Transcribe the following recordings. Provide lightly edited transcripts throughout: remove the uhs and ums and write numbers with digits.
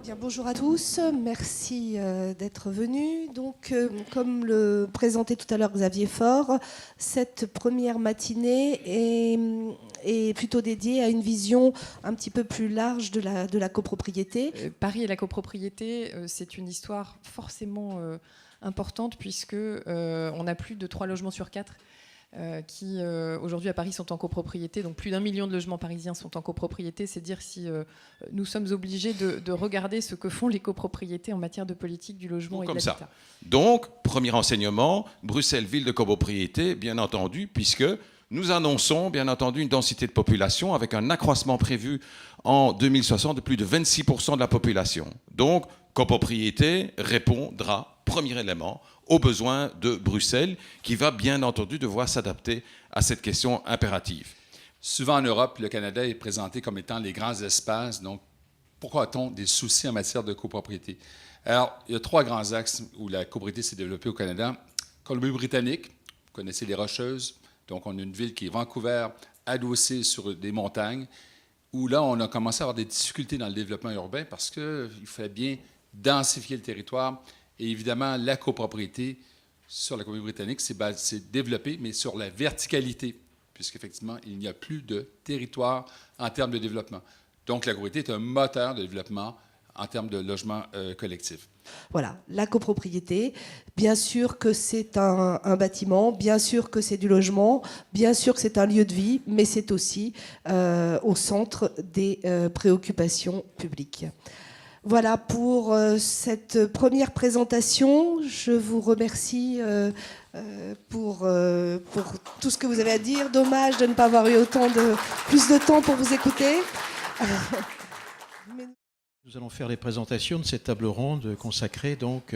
Bien, bonjour à tous, merci d'être venus. Donc, comme le présentait tout à l'heure Xavier Faure, cette première matinée est plutôt dédiée à une vision un petit peu plus large de la copropriété. Paris et la copropriété, c'est une histoire forcément importante puisque on a plus de 3 logements sur 4 qui aujourd'hui à Paris sont en copropriété, donc plus d'1 million de logements parisiens sont en copropriété. C'est dire si nous sommes obligés de regarder ce que font les copropriétés en matière de politique du logement et de l'habitat. Donc, premier enseignement, Bruxelles, ville de copropriété, bien entendu, puisque nous annonçons, bien entendu, une densité de population avec un accroissement prévu en 2060 de plus de 26% de la population. Donc, copropriété répondra, premier élément, aux besoins de Bruxelles, qui va bien entendu devoir s'adapter à cette question impérative. Souvent en Europe, le Canada est présenté comme étant les grands espaces. Donc, pourquoi a-t-on des soucis en matière de copropriété? Alors, il y a 3 grands axes où la copropriété s'est développée au Canada. Colombie-Britannique, vous connaissez les Rocheuses. Donc, on a une ville qui est Vancouver, adossée sur des montagnes, où là, on a commencé à avoir des difficultés dans le développement urbain parce qu'il fallait bien densifier le territoire. Et évidemment, la copropriété sur la Colombie-Britannique s'est développée, mais sur la verticalité, puisqu'effectivement, il n'y a plus de territoire en termes de développement. Donc, la copropriété est un moteur de développement en termes de logement collectif. Voilà, la copropriété, bien sûr que c'est un bâtiment, bien sûr que c'est du logement, bien sûr que c'est un lieu de vie, mais c'est aussi au centre des préoccupations publiques. Voilà pour cette première présentation. Je vous remercie pour tout ce que vous avez à dire. Dommage de ne pas avoir eu plus de temps pour vous écouter. Nous allons faire les présentations de cette table ronde consacrée donc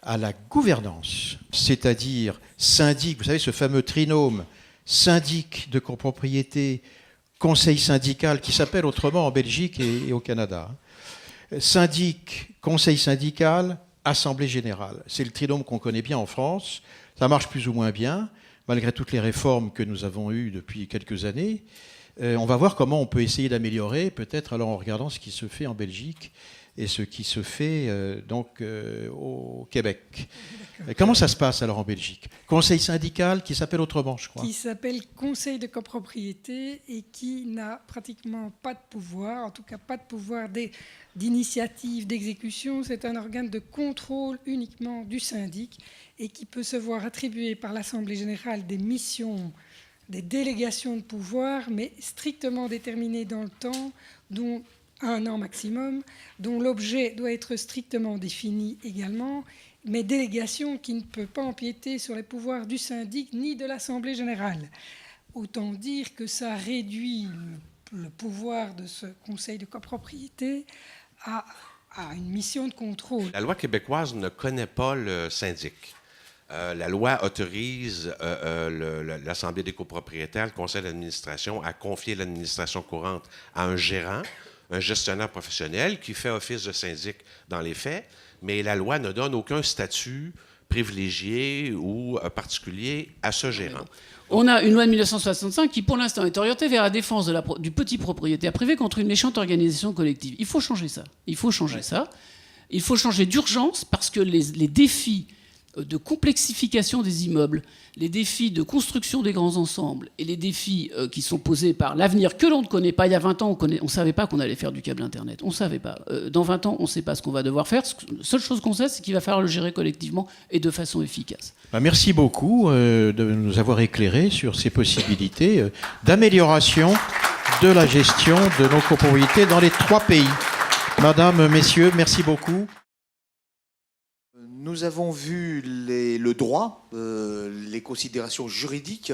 à la gouvernance, c'est-à-dire syndic, vous savez ce fameux trinôme, syndic de copropriété, conseil syndical qui s'appelle autrement en Belgique et au Canada. Syndic, conseil syndical, assemblée générale. C'est le trinôme qu'on connaît bien en France. Ça marche plus ou moins bien, malgré toutes les réformes que nous avons eues depuis quelques années. On va voir comment on peut essayer d'améliorer, peut-être alors en regardant ce qui se fait en Belgique et ce qui se fait au Québec. Comment ça se passe alors en Belgique? Conseil syndical qui s'appelle autrement, je crois. Qui s'appelle Conseil de copropriété et qui n'a pratiquement pas de pouvoir, en tout cas pas de pouvoir d'initiative, d'exécution. C'est un organe de contrôle uniquement du syndic et qui peut se voir attribuer par l'Assemblée générale des missions, des délégations de pouvoir, mais strictement déterminées dans le temps, dont 1 an maximum, dont l'objet doit être strictement défini également, mais délégation qui ne peut pas empiéter sur les pouvoirs du syndic ni de l'Assemblée générale. Autant dire que ça réduit le pouvoir de ce conseil de copropriété à une mission de contrôle. La loi québécoise ne connaît pas le syndic. La loi autorise l'Assemblée des copropriétaires, le conseil d'administration, à confier l'administration courante à un gérant, un gestionnaire professionnel qui fait office de syndic dans les faits, mais la loi ne donne aucun statut privilégié ou particulier à ce gérant. On a une loi de 1965 qui, pour l'instant, est orientée vers la défense du petit propriétaire privé contre une méchante organisation collective. Il faut changer ça. Il faut changer ça. Il faut changer d'urgence parce que les défis de complexification des immeubles, les défis de construction des grands ensembles et les défis qui sont posés par l'avenir que l'on ne connaît pas. Il y a 20 ans, on ne savait pas qu'on allait faire du câble Internet. On ne savait pas. Dans 20 ans, on ne sait pas ce qu'on va devoir faire. La seule chose qu'on sait, c'est qu'il va falloir le gérer collectivement et de façon efficace. Merci beaucoup de nous avoir éclairés sur ces possibilités d'amélioration de la gestion de nos copropriétés dans les 3 pays. Madame, messieurs, merci beaucoup. Nous avons vu le droit, les considérations juridiques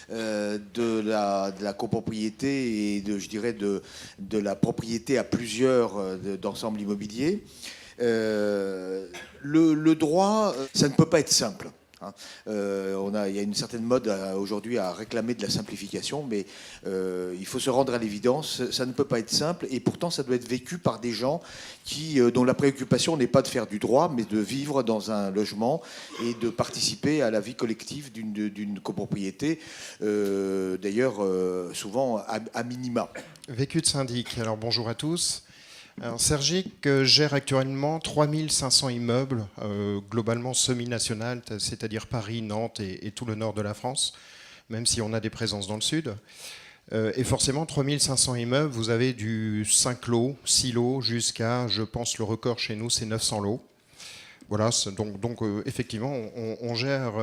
de la copropriété et je dirais de la propriété à plusieurs d'ensemble immobilier. Le droit, ça ne peut pas être simple. Il y a une certaine mode aujourd'hui à réclamer de la simplification, mais il faut se rendre à l'évidence, ça ne peut pas être simple, et pourtant ça doit être vécu par des gens dont la préoccupation n'est pas de faire du droit, mais de vivre dans un logement et de participer à la vie collective d'une copropriété, d'ailleurs souvent à minima. Vécu de syndic. Alors bonjour à tous. Alors, Sergic gère actuellement 3500 immeubles, globalement semi-national, c'est-à-dire Paris, Nantes et tout le nord de la France, même si on a des présences dans le sud. Et forcément, 3500 immeubles, vous avez du 5 lots, 6 lots, jusqu'à, je pense, le record chez nous, c'est 900 lots. Voilà, donc effectivement, on gère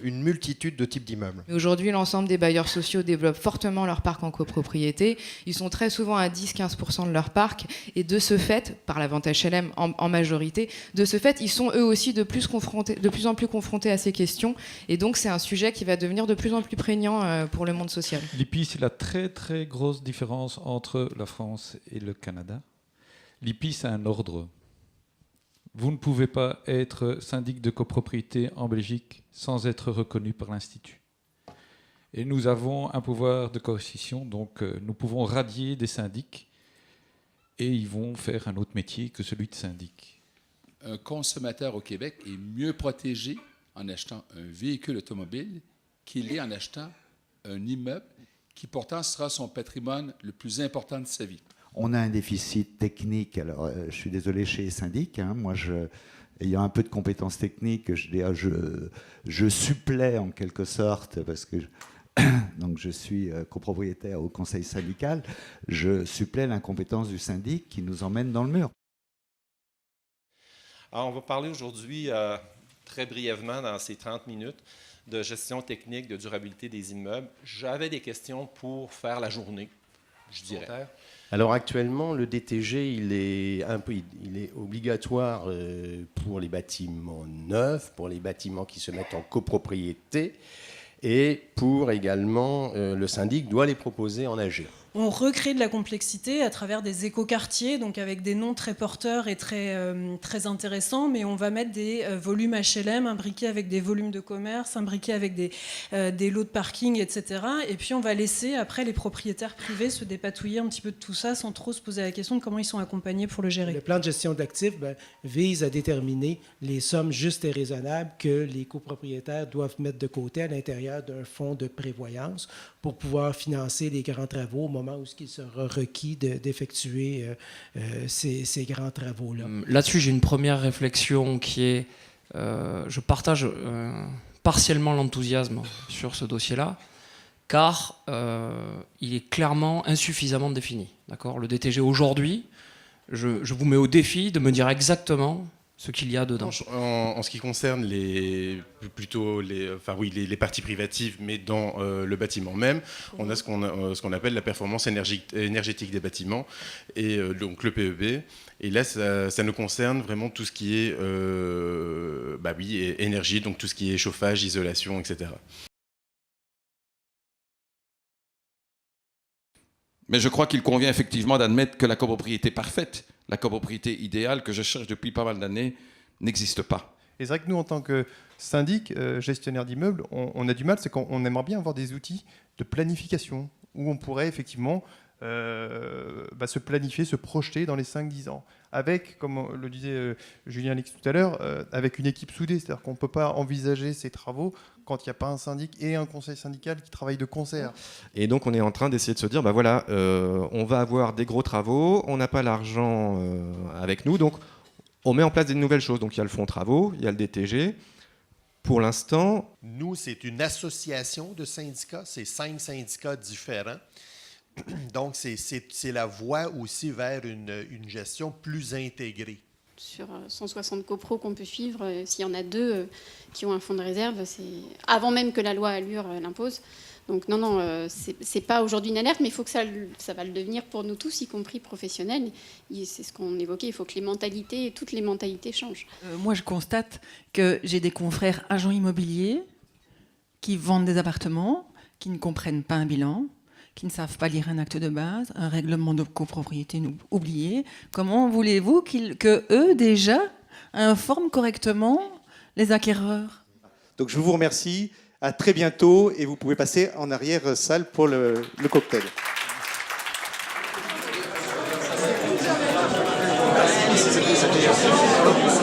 une multitude de types d'immeubles. Aujourd'hui, l'ensemble des bailleurs sociaux développent fortement leur parc en copropriété. Ils sont très souvent à 10-15% de leur parc. Et de ce fait, par la vente HLM en majorité, de ce fait, ils sont eux aussi de plus en plus confrontés à ces questions. Et donc, c'est un sujet qui va devenir de plus en plus prégnant pour le monde social. L'IPI, c'est la très très grosse différence entre la France et le Canada. L'IPI, c'est un ordre. Vous ne pouvez pas être syndic de copropriété en Belgique sans être reconnu par l'Institut. Et nous avons un pouvoir de coercition, donc nous pouvons radier des syndics et ils vont faire un autre métier que celui de syndic. Un consommateur au Québec est mieux protégé en achetant un véhicule automobile qu'il est en achetant un immeuble qui pourtant sera son patrimoine le plus important de sa vie. On a un déficit technique. Alors, je suis désolé chez les syndics. Moi, ayant un peu de compétences techniques, je supplée en quelque sorte, parce que donc je suis copropriétaire au conseil syndical, je supplée l'incompétence du syndic qui nous emmène dans le mur. Alors, on va parler aujourd'hui, très brièvement, dans ces 30 minutes, de gestion technique, de durabilité des immeubles. J'avais des questions pour faire la journée, je dirais. Alors actuellement, le DTG, il est obligatoire pour les bâtiments neufs, pour les bâtiments qui se mettent en copropriété, et pour également, le syndic doit les proposer en AG. On recrée de la complexité à travers des écoquartiers, donc avec des noms très porteurs et très intéressants, mais on va mettre des volumes HLM imbriqués avec des volumes de commerce, imbriqués avec des lots de parking, etc. Et puis on va laisser après les propriétaires privés se dépatouiller un petit peu de tout ça sans trop se poser la question de comment ils sont accompagnés pour le gérer. Le plan de gestion d'actifs vise à déterminer les sommes justes et raisonnables que les copropriétaires doivent mettre de côté à l'intérieur d'un fonds de prévoyance pour pouvoir financer les grands travaux au moment où il sera requis d'effectuer ces grands travaux-là. Là-dessus, j'ai une première réflexion qui est, je partage partiellement l'enthousiasme sur ce dossier-là, car il est clairement insuffisamment défini. D'accord ? Le DTG aujourd'hui, je vous mets au défi de me dire exactement ce qu'il y a dedans. En ce qui concerne les parties privatives, mais dans le bâtiment même, on a ce qu'on appelle la performance énergétique des bâtiments, et donc le PEB. Et là, ça nous concerne vraiment tout ce qui est énergie, donc tout ce qui est chauffage, isolation, etc. Mais je crois qu'il convient effectivement d'admettre que la copropriété parfaite, la copropriété idéale que je cherche depuis pas mal d'années, n'existe pas. Et c'est vrai que nous, en tant que syndic, gestionnaire d'immeubles, on a du mal, c'est qu'on aimerait bien avoir des outils de planification où on pourrait effectivement se planifier, se projeter dans les 5-10 ans. Avec, comme le disait Julien Lix tout à l'heure, avec une équipe soudée. C'est-à-dire qu'on ne peut pas envisager ces travaux quand il n'y a pas un syndic et un conseil syndical qui travaillent de concert. Et donc on est en train d'essayer de se dire, on va avoir des gros travaux, on n'a pas l'argent avec nous, donc on met en place des nouvelles choses. Donc il y a le fonds travaux, il y a le DTG. Pour l'instant... Nous, c'est une association de syndicats, c'est 5 syndicats différents. Donc, c'est la voie aussi vers une gestion plus intégrée. Sur 160 copros qu'on peut suivre, s'il y en a 2 qui ont un fonds de réserve, c'est avant même que la loi Allure l'impose. Donc non, c'est pas aujourd'hui une alerte, mais il faut que ça va le devenir pour nous tous, y compris professionnels. C'est ce qu'on évoquait, il faut que toutes les mentalités changent. Moi, je constate que j'ai des confrères agents immobiliers qui vendent des appartements, qui ne comprennent pas un bilan, qui ne savent pas lire un acte de base, un règlement de copropriété oublié. Comment voulez-vous que eux, déjà, informent correctement les acquéreurs ? Donc je vous remercie, à très bientôt, et vous pouvez passer en arrière-salle pour le cocktail. Merci.